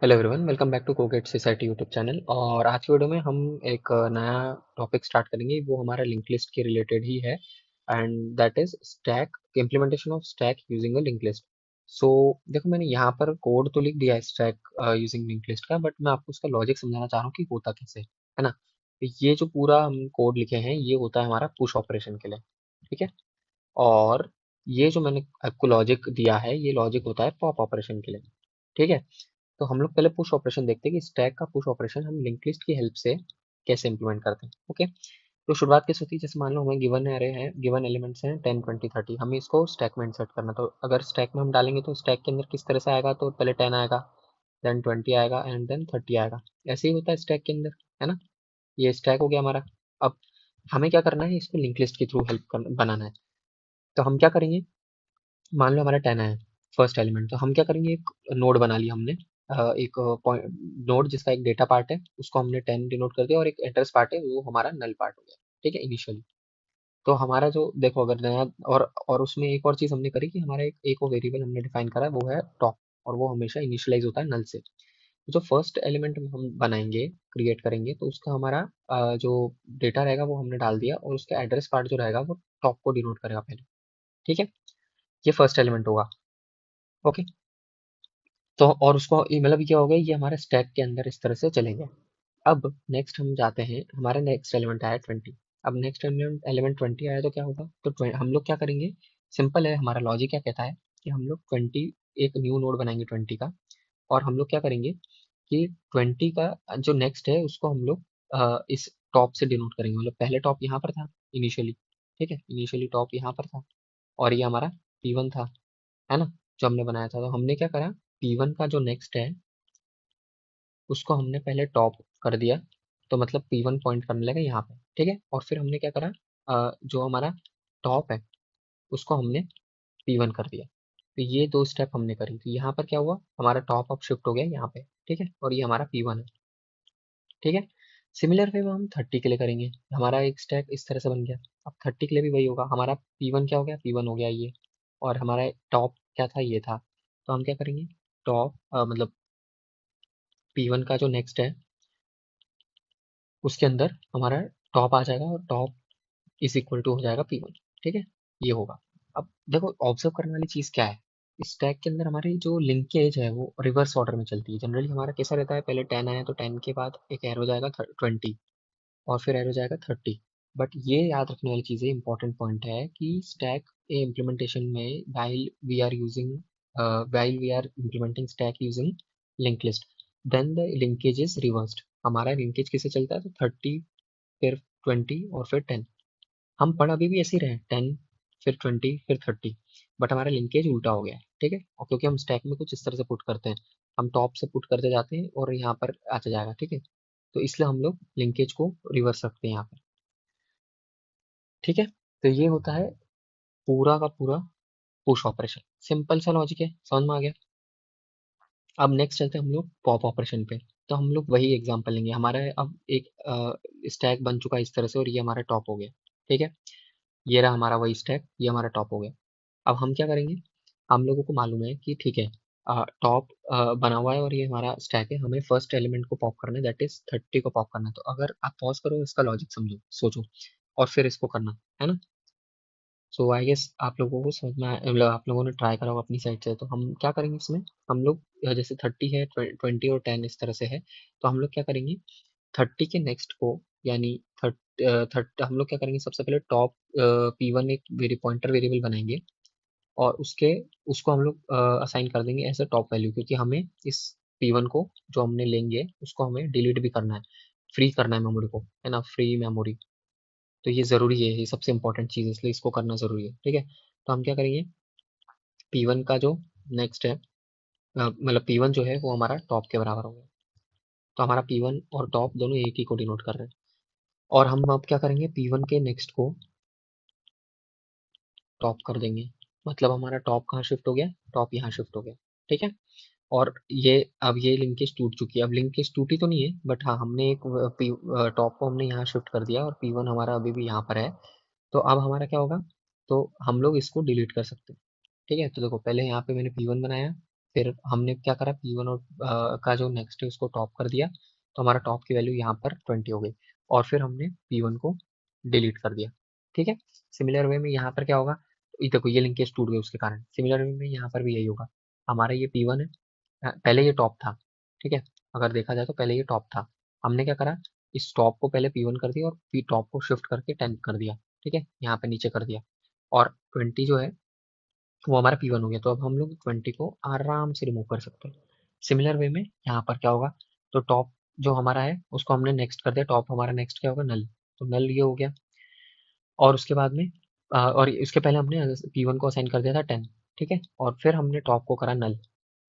Hello everyone, welcome back to Cogate society YouTube channel. और आज की वीडियो में हम एक नया टॉपिक स्टार्ट करेंगे। वो हमारा लिंक लिस्ट के रिलेटेड ही है, and that is stack implementation of stack using a link list. So देखो, मैंने यहाँ पर कोड तो लिख दिया है स्टैक यूजिंग लिंक लिस्ट का, बट मैं आपको उसका लॉजिक समझाना चाह रहा हूँ कि होता कैसे है ना। तो ये जो पूरा हम कोड लिखे हैं, ये होता है हमारा पुश ऑपरेशन के लिए, ठीक है। और ये जो मैंने आपको लॉजिक दिया है, ये लॉजिक होता है पॉप ऑपरेशन के लिए, ठीक है। तो हम लोग पहले पुश ऑपरेशन देखते हैं कि स्टैक का पुश ऑपरेशन हम लिंक लिस्ट की हेल्प से कैसे इंप्लीमेंट करते हैं। ओके, तो शुरुआत कैसे होती है? जैसे मान लो हमें गिवन एरे है, गिवन एलिमेंट्स हैं 10 20 30, हमें इसको स्टैक में इंसर्ट करना। तो अगर स्टैक में हम डालेंगे तो स्टैक के अंदर किस तरह से आएगा? तो पहले 10 आएगा, देन 20 आएगा, एंड देन 30 आएगा। ऐसे ही होता है स्टैक के अंदर, है ना। ये स्टैक हो गया हमारा। अब हमें क्या करना है? इसको लिंक लिस्ट के थ्रू बनाना है। तो हम क्या करेंगे? मान लो हमारा 10 है फर्स्ट एलिमेंट, तो हम क्या करेंगे? एक नोड बना लिया हमने, एक पॉइंट नोड जिसका एक डेटा पार्ट है, उसको हमने 10 डिनोट कर दिया, और एक एड्रेस पार्ट है, वो हमारा नल पार्ट हो गया, ठीक है, इनिशियली। तो हमारा जो देखो, अगर नया और उसमें एक और चीज हमने करी कि हमारा एक और वेरिएबल हमने डिफाइन करा है, वो है टॉप, और वो हमेशा इनिशियलाइज होता है नल से। तो जो फर्स्ट एलिमेंट हम बनाएंगे, क्रिएट करेंगे, तो उसका हमारा जो डेटा रहेगा वो हमने डाल दिया, और उसका एड्रेस पार्ट जो रहेगा वो टॉप को डिनोट करेगा पहले, ठीक है। ये फर्स्ट एलिमेंट होगा। ओके, तो और उसको मतलब क्या हो गया, ये हमारे स्टैक के अंदर इस तरह से चलेंगे। अब नेक्स्ट हम जाते हैं, हमारा नेक्स्ट एलिमेंट आया 20। अब नेक्स्ट एलिमेंट एलिमेंट 20 आया तो क्या होगा? तो हम लोग क्या करेंगे? सिंपल है, हमारा लॉजिक क्या कहता है कि हम लोग 20, एक न्यू नोड बनाएंगे 20 का। और हम लोग क्या करेंगे कि 20 का जो नेक्स्ट है उसको हम लोग इस टॉप से डिनोट करेंगे। मतलब पहले टॉप यहाँ पर था इनिशियली, ठीक है, इनिशियली टॉप यहाँ पर था, और ये हमारा P1 था, है ना, जो हमने बनाया था। तो हमने क्या करा? P1 का जो नेक्स्ट है उसको हमने पहले टॉप कर दिया, तो मतलब P1 पॉइंट करने लगा यहाँ पे, ठीक है। और फिर हमने क्या करा? जो हमारा टॉप है उसको हमने P1 कर दिया। तो ये दो स्टेप हमने करी, तो यहाँ पर क्या हुआ? हमारा टॉप अब शिफ्ट हो गया यहाँ पे, ठीक है, और ये हमारा P1 है, ठीक है। सिमिलर वे में हम 30 के लिए करेंगे। हमारा एक स्टैक इस तरह से बन गया। अब 30 के लिए भी वही होगा। हमारा P1 क्या हो गया? P1 हो गया ये, और हमारा टॉप क्या था? ये था। तो हम क्या करेंगे? टॉप मतलब P1 का जो नेक्स्ट है उसके अंदर हमारा टॉप आ जाएगा, और टॉप इज इक्वल टू हो जाएगा P1, ठीक है। ये होगा। अब देखो, ऑब्जर्व करने वाली चीज क्या है? इस टैग के अंदर हमारी जो लिंकेज है वो रिवर्स ऑर्डर में चलती है। जनरली हमारा कैसा रहता है? पहले 10 आया तो 10 के बाद एक एरो जाएगा 20, और फिर एरो जाएगा 30। बट ये याद रखने वाली चीज़ है, इंपॉर्टेंट पॉइंट है कि स्टैक इम्प्लीमेंटेशन में while we are implementing stack using linked list, then the linkage is reversed। हमारा लिंकेज किसे चलता है? तो 30, फिर 20, और फिर 10। हम पढ़ अभी भी ऐसे ही रहे, 10 फिर 20 फिर 30, बट हमारा लिंकेज उल्टा हो गया है, ठीक है। और क्योंकि हम स्टैक में कुछ इस तरह से पुट करते हैं, हम टॉप से पुट करते जाते हैं और यहाँ पर आता जाएगा, ठीक है। तो इसलिए हम लोग लिंकेज को रिवर्स रखते हैं यहाँ पर, ठीक है। तो ये होता है पूरा का पूरा पुश ऑपरेशन। सिंपल सा लॉजिक है, समझ में आ गया। अब नेक्स्ट चलते हैं हम लोग पॉप ऑपरेशन पे। तो हम लोग वही एग्जांपल लेंगे। हमारा अब एक स्टैक बन चुका है इस तरह से, और ये हमारा टॉप हो गया, ठीक है। ये रहा हमारा वही स्टैक, ये हमारा टॉप हो गया। अब हम क्या करेंगे? हम लोगों को मालूम है कि ठीक है, टॉप बना हुआ है और ये हमारा स्टैक है, हमें फर्स्ट एलिमेंट को पॉप करना है, दैट इज 30 को पॉप करना है। तो अगर आप पॉज करो, इसका लॉजिक समझो, सोचो, और फिर इसको करना है ना। सो आई गेस आप लोगों को समझ में मतलब आप लोगों ने ट्राई करा होगा अपनी साइड से। तो हम क्या करेंगे इसमें? हम लोग जैसे 30 है, 20 और 10 इस तरह से है, तो हम लोग क्या करेंगे? 30 के नेक्स्ट को, यानी थर्ट हम लोग क्या करेंगे? सबसे पहले टॉप P1 एक पॉइंटर वेरिएबल बनाएंगे, और उसके उसको हम लोग असाइन कर देंगे एज अ टॉप वैल्यू, क्योंकि हमें इस P1 को जो हमने लेंगे उसको हमें डिलीट भी करना है, फ्री करना है मेमोरी को, है ना, फ्री मेमोरी। तो ये ज़रूरी है, ये सबसे इंपॉर्टेंट चीज़ है, इसलिए इसको करना ज़रूरी है, ठीक है। तो हम क्या करेंगे? P1 का जो नेक्स्ट है, मतलब P1 जो है वो हमारा टॉप के बराबर हो गया। तो हमारा P1 और टॉप दोनों एक ही को डिनोट कर रहे हैं। और हम अब क्या करेंगे? P1 के नेक्स्ट को टॉप कर देंगे। मतलब हमारा टॉप कहाँ शिफ्ट हो गया? टॉप यहाँ शिफ्ट हो गया, ठीक है। और ये अब ये लिंकेज टूट चुकी है। अब लिंकेज टूटी तो नहीं है, बट हाँ, हमने एक टॉप को हमने यहाँ शिफ्ट कर दिया, और P1 हमारा अभी भी यहाँ पर है। तो अब हमारा क्या होगा? तो हम लोग इसको डिलीट कर सकते हैं, ठीक है। तो देखो, पहले यहाँ पे मैंने P1 बनाया, फिर हमने क्या करा, P1 और का जो नेक्स्ट है उसको टॉप कर दिया, तो हमारा टॉप की वैल्यू यहाँ पर 20 हो गई। और फिर हमने P1 को डिलीट कर दिया। ठीक है। सिमिलर वे में यहाँ पर क्या होगा, तो ये देखो ये लिंकेज टूट गई उसके कारण। सिमिलर वे में यहाँ पर भी यही होगा। हमारा ये P1 है, पहले ये टॉप था। ठीक है। अगर देखा जाए तो पहले ये टॉप था। हमने क्या करा, इस टॉप को पहले P1 कर दिया और फिर टॉप को शिफ्ट करके 10 कर दिया। ठीक है, यहाँ पे नीचे कर दिया। और 20 जो है वो हमारा P1 हो गया, तो अब हम लोग 20 को आराम से रिमूव कर सकते हैं। सिमिलर वे में यहाँ पर क्या होगा, तो टॉप जो हमारा है उसको हमने नेक्स्ट कर दिया। टॉप हमारा नेक्स्ट क्या होगा, नल। तो नल ये हो गया। और उसके बाद में और इसके पहले हमने P1 को असाइन कर दिया था 10। ठीक है। और फिर हमने टॉप को करा नल।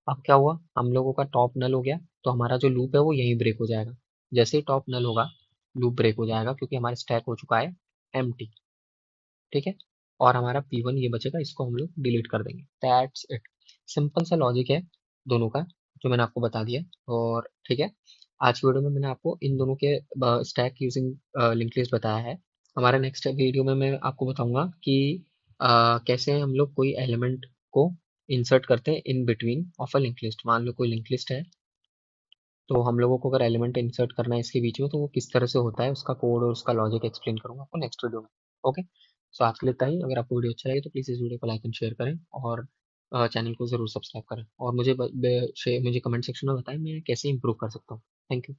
अब क्या हुआ, हम लोगों का टॉप नल हो गया, तो हमारा जो लूप है वो यहीं ब्रेक हो जाएगा। जैसे ही टॉप नल होगा, लूप ब्रेक हो जाएगा, क्योंकि हमारा स्टैक हो चुका है एम्प्टी। ठीक है। और हमारा P1 ये बचेगा, इसको हम लोग डिलीट कर देंगे। That's it. सिंपल सा लॉजिक है दोनों का, जो मैंने आपको बता दिया। और ठीक है, आज की वीडियो में मैंने आपको इन दोनों के स्टैक यूजिंग लिंक लिस्ट बताया है। हमारे नेक्स्ट वीडियो में मैं आपको बताऊंगा कि कैसे हम लोग कोई एलिमेंट को इंसर्ट करते हैं in between of a link list. मान लो कोई लिंक लिस्ट है, तो हम लोगों को अगर एलिमेंट इंसर्ट करना है इसके बीच में, तो वो किस तरह से होता है, उसका कोड और उसका लॉजिक एक्सप्लेन करूंगा आपको नेक्स्ट वीडियो में। ओके। सो आज के लिए इतना ही। अगर आपको वीडियो अच्छा लगे तो प्लीज़ इस वीडियो को लाइक एंड शेयर करें, और चैनल को ज़रूर सब्सक्राइब करें, और मुझे मुझे कमेंट सेक्शन में बताएं मैं कैसे इंप्रूव कर सकता हूँ। Thank you.